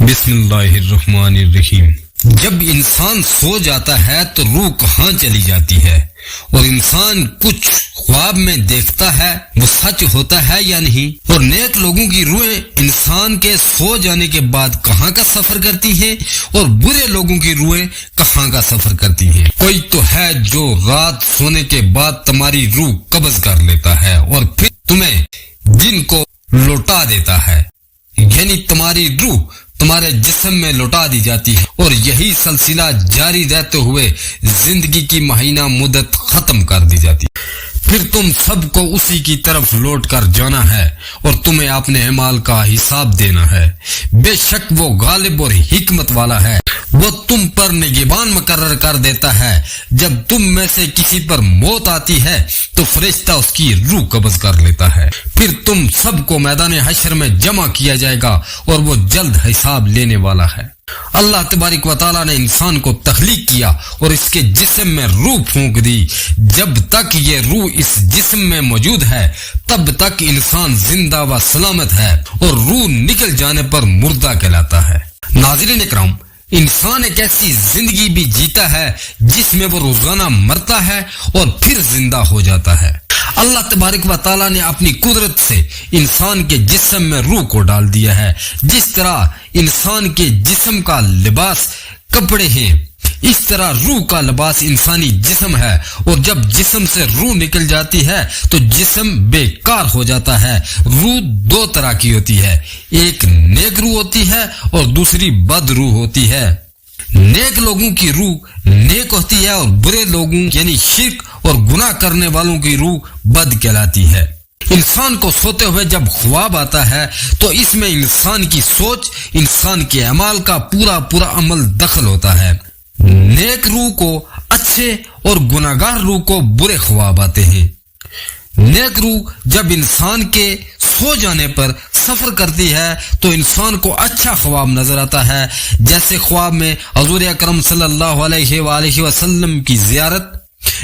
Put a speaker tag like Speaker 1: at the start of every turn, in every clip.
Speaker 1: بسم اللہ الرحمن الرحیم۔ جب انسان سو جاتا ہے تو روح کہاں چلی جاتی ہے، اور انسان کچھ خواب میں دیکھتا ہے وہ سچ ہوتا ہے یا نہیں، اور نیک لوگوں کی روحیں انسان کے سو جانے کے بعد کہاں کا سفر کرتی ہیں، اور برے لوگوں کی روحیں کہاں کا سفر کرتی ہیں۔ کوئی تو ہے جو رات سونے کے بعد تمہاری روح قبض کر لیتا ہے اور پھر تمہیں دن کو لوٹا دیتا ہے، یعنی تمہاری روح تمہارے جسم میں لوٹا دی جاتی ہے، اور یہی سلسلہ جاری رہتے ہوئے زندگی کی مہینہ مدت ختم کر دی جاتی ہے۔ پھر تم سب کو اسی کی طرف لوٹ کر جانا ہے اور تمہیں اپنے اعمال کا حساب دینا ہے۔ بے شک وہ غالب اور حکمت والا ہے، وہ تم پر نگہبان مقرر کر دیتا ہے۔ جب تم میں سے کسی پر موت آتی ہے تو فرشتہ اس کی روح قبض کر لیتا ہے، پھر تم سب کو میدان حشر میں جمع کیا جائے گا اور وہ جلد حساب لینے والا ہے۔ اللہ تبارک و تعالیٰ نے انسان کو تخلیق کیا اور اس کے جسم میں روح پھونک دی۔ جب تک یہ روح اس جسم میں موجود ہے تب تک انسان زندہ و سلامت ہے، اور روح نکل جانے پر مردہ کہلاتا ہے۔ ناظرین اکرام، انسان ایک ایسی زندگی بھی جیتا ہے جس میں وہ روزانہ مرتا ہے اور پھر زندہ ہو جاتا ہے۔ اللہ تبارک و تعالیٰ نے اپنی قدرت سے انسان کے جسم میں روح کو ڈال دیا ہے۔ جس طرح انسان کے جسم کا لباس کپڑے ہیں، اس طرح روح کا لباس انسانی جسم ہے، اور جب جسم سے روح نکل جاتی ہے تو جسم بیکار ہو جاتا ہے۔ روح دو طرح کی ہوتی ہے، ایک نیک روح ہوتی ہے اور دوسری بد روح ہوتی ہے۔ نیک لوگوں کی روح نیک ہوتی ہے اور برے لوگوں یعنی شرک اور گناہ کرنے والوں کی روح بد کہلاتی ہے۔ انسان کو سوتے ہوئے جب خواب آتا ہے تو اس میں انسان کی سوچ، انسان کے اعمال کا پورا عمل دخل ہوتا ہے۔ نیک روح کو اچھے اور گناہگار روح کو برے خواب آتے ہیں۔ نیک روح جب انسان کے سو جانے پر سفر کرتی ہے تو انسان کو اچھا خواب نظر آتا ہے، جیسے خواب میں حضور اکرم صلی اللہ علیہ وآلہ وسلم کی زیارت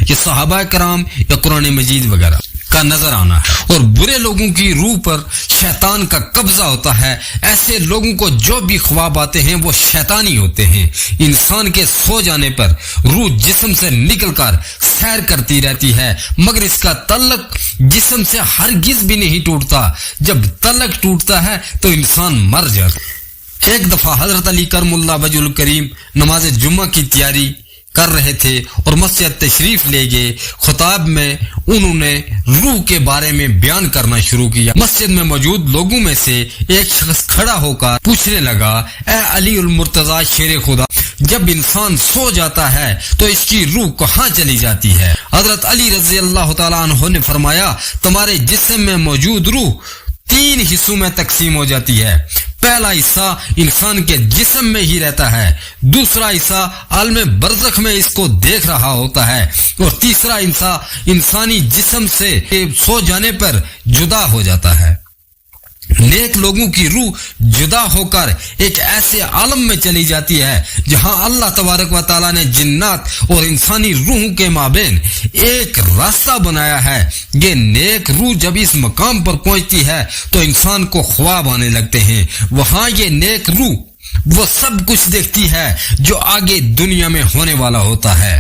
Speaker 1: یا صحابہ کرام یا قرآن مجید وغیرہ کا نظر آنا ہے۔ اور برے لوگوں کی روح پر شیطان کا قبضہ ہوتا ہے۔ ایسے لوگوں کو جو بھی خواب آتے ہیں وہ شیطانی ہوتے ہیں۔ انسان کے سو جانے پر روح جسم سے نکل کر سیر کرتی رہتی ہے، مگر اس کا تعلق جسم سے ہرگز بھی نہیں ٹوٹتا۔ جب تعلق ٹوٹتا ہے تو انسان مر جاتا ہے۔ ایک دفعہ حضرت علی کرم اللہ وجہ الکریم نماز جمعہ کی تیاری کر رہے تھے اور مسجد تشریف لے گئے۔ خطاب میں انہوں نے روح کے بارے میں بیان کرنا شروع کیا۔ مسجد میں موجود لوگوں میں سے ایک شخص کھڑا ہو کر پوچھنے لگا، اے علی المرتضی شیر خدا، جب انسان سو جاتا ہے تو اس کی روح کہاں چلی جاتی ہے؟ حضرت علی رضی اللہ تعالیٰ عنہ نے فرمایا، تمہارے جسم میں موجود روح 3 حصوں میں تقسیم ہو جاتی ہے۔ پہلا حصہ انسان کے جسم میں ہی رہتا ہے، دوسرا حصہ عالم برزخ میں اس کو دیکھ رہا ہوتا ہے، اور تیسرا حصہ انسانی جسم سے سو جانے پر جدا ہو جاتا ہے۔ نیک لوگوں کی روح جدا ہو کر ایک ایسے عالم میں چلی جاتی ہے جہاں اللہ تبارک و تعالیٰ نے جنات اور انسانی روحوں کے مابین ایک راستہ بنایا ہے۔ یہ نیک روح جب اس مقام پر پہنچتی ہے تو انسان کو خواب آنے لگتے ہیں۔ وہاں یہ نیک روح وہ سب کچھ دیکھتی ہے جو آگے دنیا میں ہونے والا ہوتا ہے،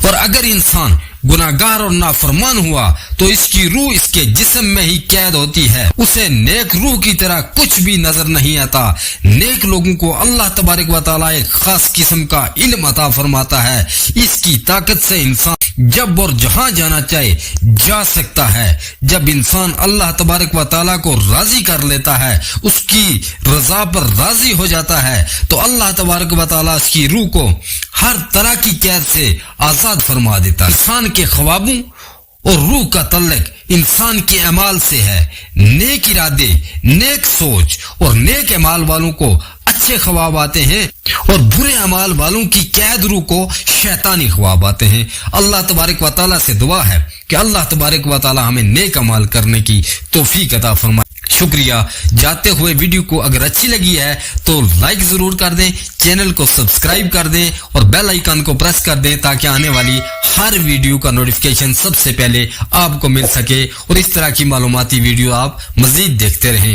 Speaker 1: اور اگر انسان گناہگار اور نافرمان ہوا تو اس کی روح اس کے جسم میں ہی قید ہوتی ہے، اسے نیک روح کی طرح کچھ بھی نظر نہیں آتا۔ نیک لوگوں کو اللہ تبارک و تعالیٰ ایک خاص قسم کا علم عطا فرماتا ہے، اس کی طاقت سے انسان جب اور جہاں جانا چاہے جا سکتا ہے۔ جب انسان اللہ تبارک و تعالیٰ کو راضی کر لیتا ہے، اس کی رضا پر راضی ہو جاتا ہے، تو اللہ تبارک و تعالیٰ اس کی روح کو ہر طرح کی قید سے آزاد فرما دیتا ہے۔ انسان کے خوابوں اور روح کا تعلق انسان کے اعمال سے ہے۔ نیک ارادے، نیک سوچ اور نیک اعمال والوں کو اچھے خواب آتے ہیں، اور برے اعمال والوں کی قید روح کو شیطانی خواب آتے ہیں۔ اللہ تبارک و تعالیٰ سے دعا ہے کہ اللہ تبارک و تعالیٰ ہمیں نیک اعمال کرنے کی توفیق عطا فرمائے۔ شکریہ۔ جاتے ہوئے ویڈیو کو اگر اچھی لگی ہے تو لائک ضرور کر دیں، چینل کو سبسکرائب کر دیں اور بیل آئیکن کو پریس کر دیں تاکہ آنے والی ہر ویڈیو کا نوٹیفیکیشن سب سے پہلے آپ کو مل سکے، اور اس طرح کی معلوماتی ویڈیو آپ مزید دیکھتے رہیں۔